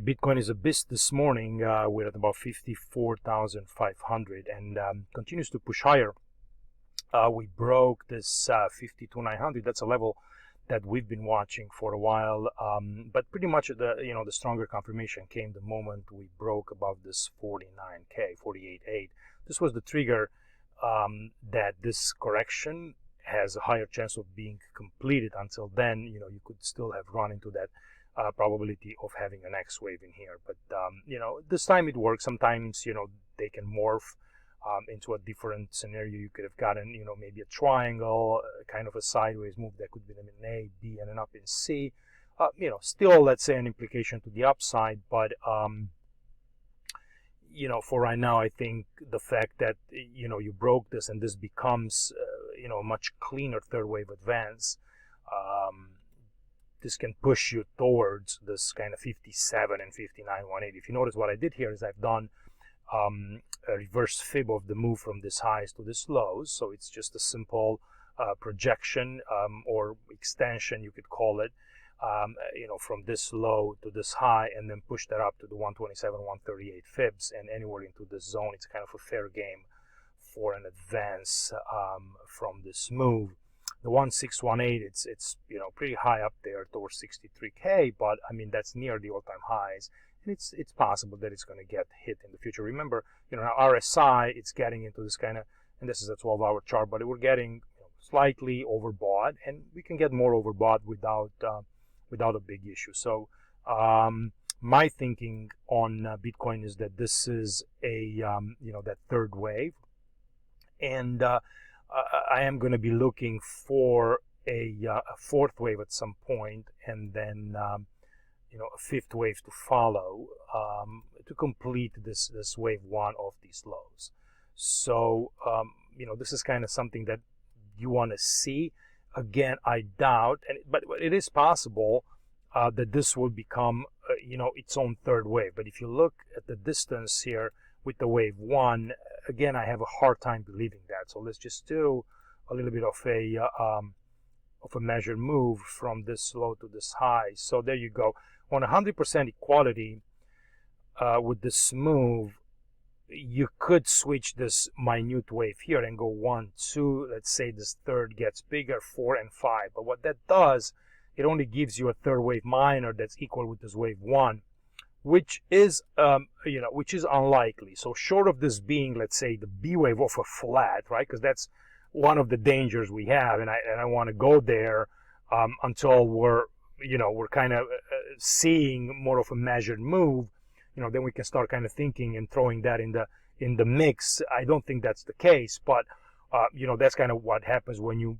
Bitcoin is a beast this morning. We're at about 54,500 and continues to push higher. We broke this 52,900. That's a level that we've been watching for a while, but pretty much the stronger confirmation came the moment we broke above this 49k, 48.8. This was the trigger that this correction has a higher chance of being completed. Until then, you could still have run into that probability of having an X wave in here. But this time it works. Sometimes they can morph into a different scenario. You could have gotten maybe a triangle, kind of a sideways move that could be in A, B, and an up in C. Still, let's say, an implication to the upside, but for right now, I think the fact that you broke this and this becomes a much cleaner third wave advance, this can push you towards this kind of 57 and 59.18. If you notice, what I did here is I've done a reverse fib of the move from this highs to this lows. So it's just a simple projection or extension, you could call it, from this low to this high, and then push that up to the 127, 138 fibs, and anywhere into this zone. It's kind of a fair game for an advance from this move. The 1618, it's pretty high up there towards 63k, but I mean that's near the all-time highs, and it's possible that it's going to get hit in the future. Remember, now RSI, it's getting into this kind of, and this is a 12-hour chart, but we're getting slightly overbought, and we can get more overbought without a big issue. So my thinking on Bitcoin is that this is a that third wave, and I am going to be looking for a fourth wave at some point, and then a fifth wave to follow to complete this wave one of these lows. So this is kind of something that you want to see. Again, I doubt, but it is possible that this will become its own third wave. But if you look at the distance here with the wave one, again, I have a hard time believing that. So let's just do a little bit of a measured move from this low to this high. So there you go. On 100% equality with this move, you could switch this minute wave here and go 1, 2. Let's say this third gets bigger, 4 and 5. But what that does, it only gives you a third wave minor that's equal with this wave 1. Which is unlikely. So short of this being, let's say, the B wave of a flat, right? Because that's one of the dangers we have, and I want to go there until we're kind of seeing more of a measured move. Then we can start kind of thinking and throwing that in the mix. I don't think that's the case, but that's kind of what happens when you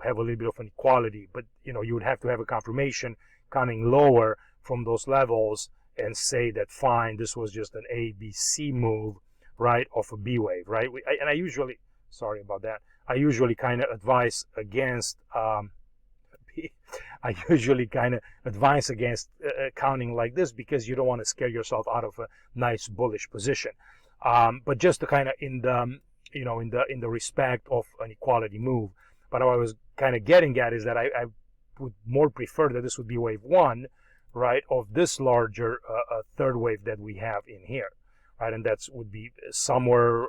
have a little bit of an equality. But you would have to have a confirmation coming lower from those levels and say that fine, this was just an A, B, C move, right, of a B wave, right? I usually, sorry about that, I usually kind of advise against counting like this, because you don't want to scare yourself out of a nice bullish position. But just to kind of in the respect of an equality move. But what I was kind of getting at is that I would more prefer that this would be wave one, right, of this larger third wave that we have in here, right? And that would be somewhere,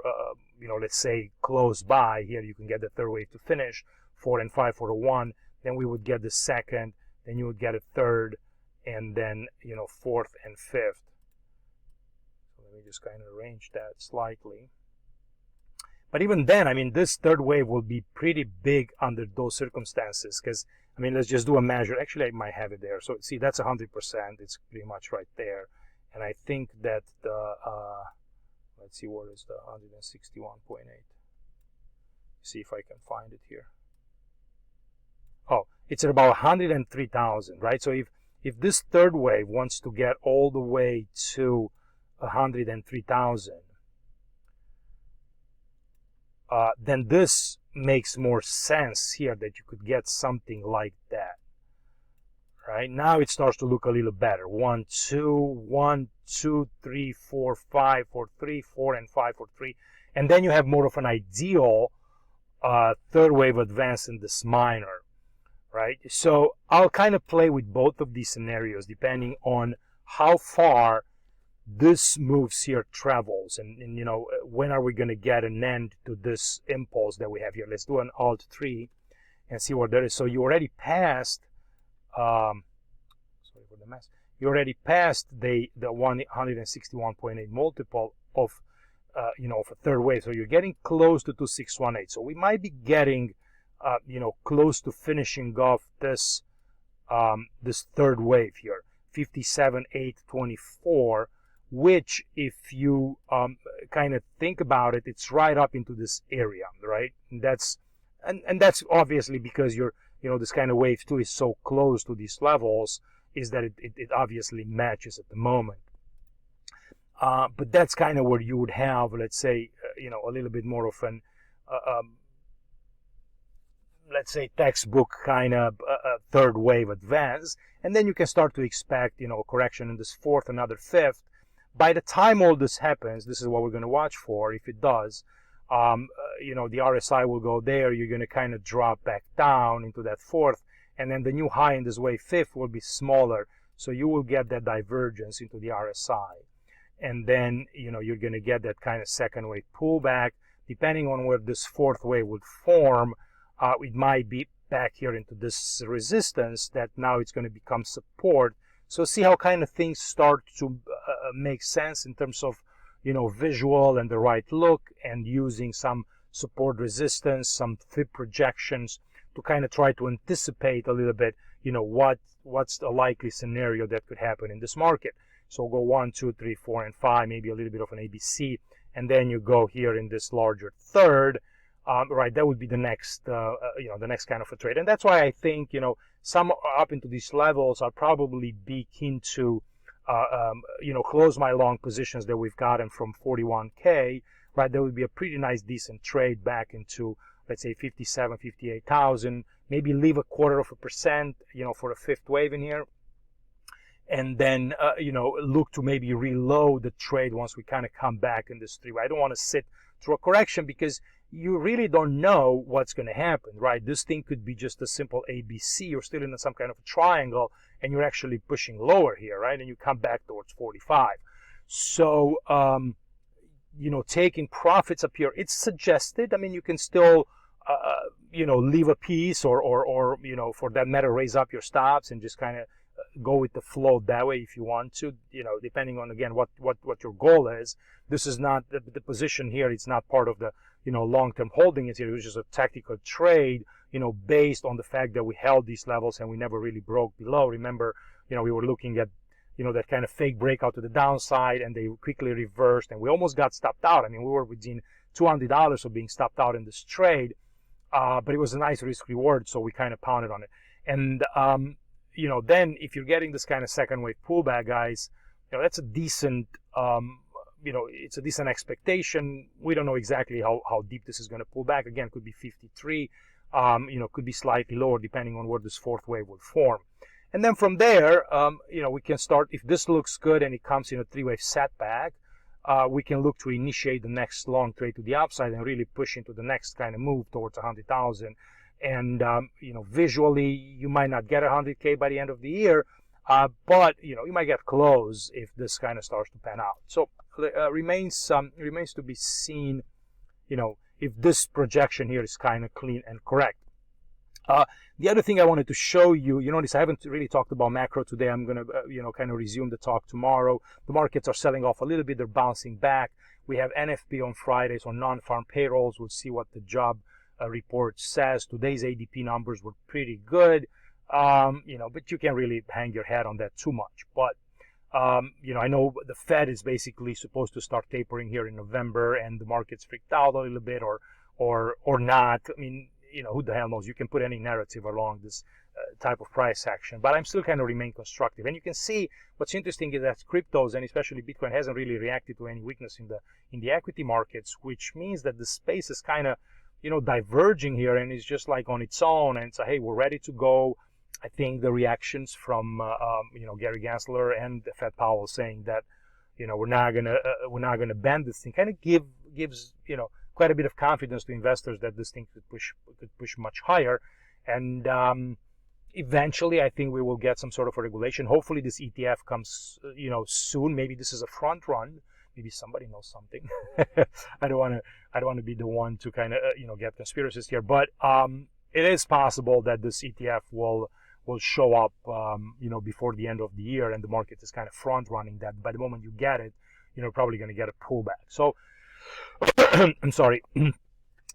let's say close by here. You can get the third wave to finish, 4 and 5 for a 1. Then we would get the second, then you would get a third, and then fourth and fifth. So let me just kind of arrange that slightly. But even then, I mean, this third wave will be pretty big under those circumstances, because I mean, let's just do a measure. Actually, I might have it there. So see, that's 100%. It's pretty much right there. And I think that the, let's see, what is the 161.8? See if I can find it here. Oh, it's at about 103,000, right? So if this third wave wants to get all the way to 103,000, then this makes more sense here, that you could get something like that. Right now it starts to look a little better. 1, 2, 1, 2, 3, 4, 5, 4, 3, 4, and 5, 4, 3, and then you have more of an ideal third wave advance in this minor, right? So I'll kind of play with both of these scenarios depending on how far this moves here travels, and you know, when are we going to get an end to this impulse that we have here. Let's do an Alt 3 and see what there is. So you already passed sorry for the mess. You already passed the 161.8 multiple of you know, of a third wave, so you're getting close to 2618. So we might be getting you know, close to finishing off this this third wave here, 57,824, which, if you kind of think about it, it's right up into this area, right? And that's obviously because you're, you know, this kind of wave 2 is so close to these levels, is that it obviously matches at the moment. But that's kind of where you would have, let's say, you know, a little bit more of an let's say textbook kind of third wave advance, and then you can start to expect, you know, a correction in this fourth, another fifth. By the time all this happens, this is what we're going to watch for. If it does, you know, the RSI will go there. You're going to kind of drop back down into that fourth, and then the new high in this wave fifth will be smaller. So you will get that divergence into the RSI, and then, you know, you're going to get that kind of second wave pullback. Depending on where this fourth wave would form, it might be back here into this resistance that now it's going to become support. So see how kind of things start to make sense in terms of, you know, visual and the right look, and using some support resistance, some fib projections to kind of try to anticipate a little bit, you know, what's the likely scenario that could happen in this market. So go 1, 2, 3, 4, and 5, maybe a little bit of an ABC, and then you go here in this larger third. Right, that would be the next, you know, the next kind of a trade, and that's why I think, you know, some up into these levels, I'll probably be keen to, you know, close my long positions that we've gotten from 41K. Right, there would be a pretty nice, decent trade back into, let's say, 57, 58,000. Maybe leave 0.25%, you know, for a fifth wave in here, and then, you know, look to maybe reload the trade once we kind of come back in this three. I don't want to sit through a correction because you really don't know what's going to happen, right? This thing could be just a simple ABC. You're still in some kind of a triangle, and you're actually pushing lower here, right? And you come back towards 45. So, you know, taking profits up here, it's suggested. I mean, you can still, you know, leave a piece, or you know, for that matter, raise up your stops and just kind of go with the flow that way if you want to, you know, depending on, again, what your goal is. This is not the position here. It's not part of the, you know, long-term holding. It's here. It was just a tactical trade, you know, based on the fact that we held these levels and we never really broke below. Remember, you know, we were looking at, you know, that kind of fake breakout to the downside, and they quickly reversed, and we almost got stopped out. I mean, we were within $200 of being stopped out in this trade, but it was a nice risk reward, so we kind of pounded on it. And you know, then if you're getting this kind of second wave pullback, guys, you know, that's a decent, you know, it's a decent expectation. We don't know exactly how deep this is going to pull back. Again, could be 53, you know, could be slightly lower depending on where this fourth wave will form. And then from there, you know, we can start, if this looks good and it comes in a three-wave setback, we can look to initiate the next long trade to the upside and really push into the next kind of move towards 100,000. And, you know, visually, you might not get 100K by the end of the year, but, you know, you might get close if this kind of starts to pan out. So remains to be seen, you know, if this projection here is kind of clean and correct. The other thing I wanted to show you, you notice I haven't really talked about macro today. I'm going to, you know, kind of resume the talk tomorrow. The markets are selling off a little bit. They're bouncing back. We have NFP on Fridays on non-farm payrolls. We'll see what the job report says. Today's ADP numbers were pretty good, you know, but you can't really hang your head on that too much. But, you know, I know the Fed is basically supposed to start tapering here in November, and the market's freaked out a little bit, or not. I mean, you know, who the hell knows? You can put any narrative along this type of price action, but I'm still kind of remain constructive. And you can see what's interesting is that cryptos, and especially Bitcoin, hasn't really reacted to any weakness in the equity markets, which means that the space is kind of, you know, diverging here, and it's just like on its own, and so, hey, we're ready to go. I think the reactions from you know, Gary Gensler and Fed Powell saying that, you know, we're not gonna bend this thing, kind of gives, you know, quite a bit of confidence to investors that this thing could push much higher. And eventually I think we will get some sort of a regulation. Hopefully this ETF comes soon. Maybe this is a front run. Maybe somebody knows something. I don't want to be the one to kind of get conspiracies here, but it is possible that this ETF will show up before the end of the year, and the market is kind of front running that. By the moment you get it, you're probably going to get a pullback. So I'm sorry.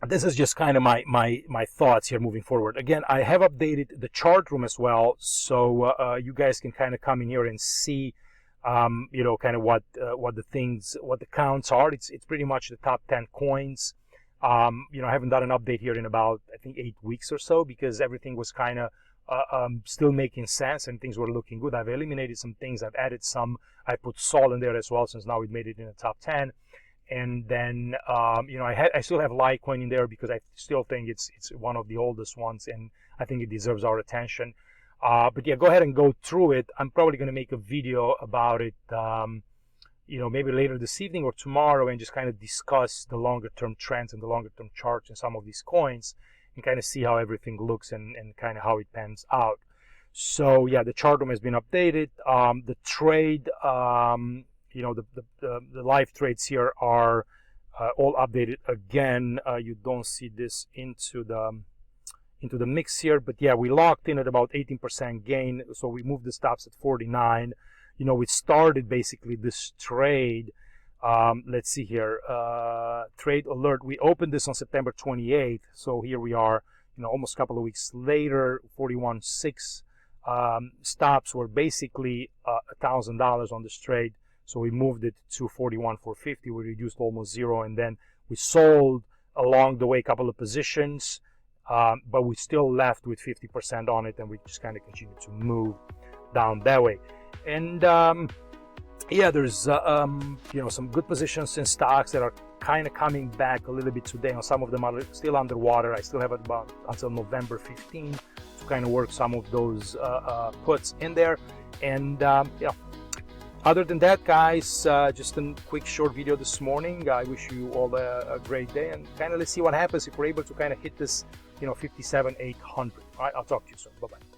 This is just kind of my thoughts here moving forward. Again, I have updated the chart room as well, so you guys can kind of come in here and see kind of what the counts are. It's pretty much the top 10 coins. I haven't done an update here in about, I think, 8 weeks or so, because everything was kind of still making sense and things were looking good. I've eliminated some things. I've added some. I put Sol in there as well, since now we made it in the top 10. And then I still have Litecoin in there because I still think it's one of the oldest ones, and I think it deserves our attention. But yeah, go ahead and go through it. I'm probably going to make a video about it, maybe later this evening or tomorrow, and just kind of discuss the longer term trends and the longer term charts in some of these coins, and kind of see how everything looks and kind of how it pans out. So yeah, the chart room has been updated. The trade, the live trades here are all updated again. You don't see this into the mix here, but yeah, we locked in at about 18% gain, so we moved the stops at 49. We started basically this trade. Let's see here, trade alert. We opened this on September 28th, so here we are, almost a couple of weeks later. 41.6 stops were basically $1,000 on this trade. So we moved it to 41.450. We reduced almost zero, and then we sold along the way a couple of positions, but we still left with 50% on it, and we just kind of continued to move down that way. And yeah, there's some good positions in stocks that are kind of coming back a little bit today. Some of them are still underwater. I still have about until November 15 to kind of work some of those puts in there. And other than that, guys, just a quick short video this morning. I wish you all a great day, and kind of let's see what happens if we're able to kind of hit this 57,800. All right, I'll talk to you soon. Bye-bye.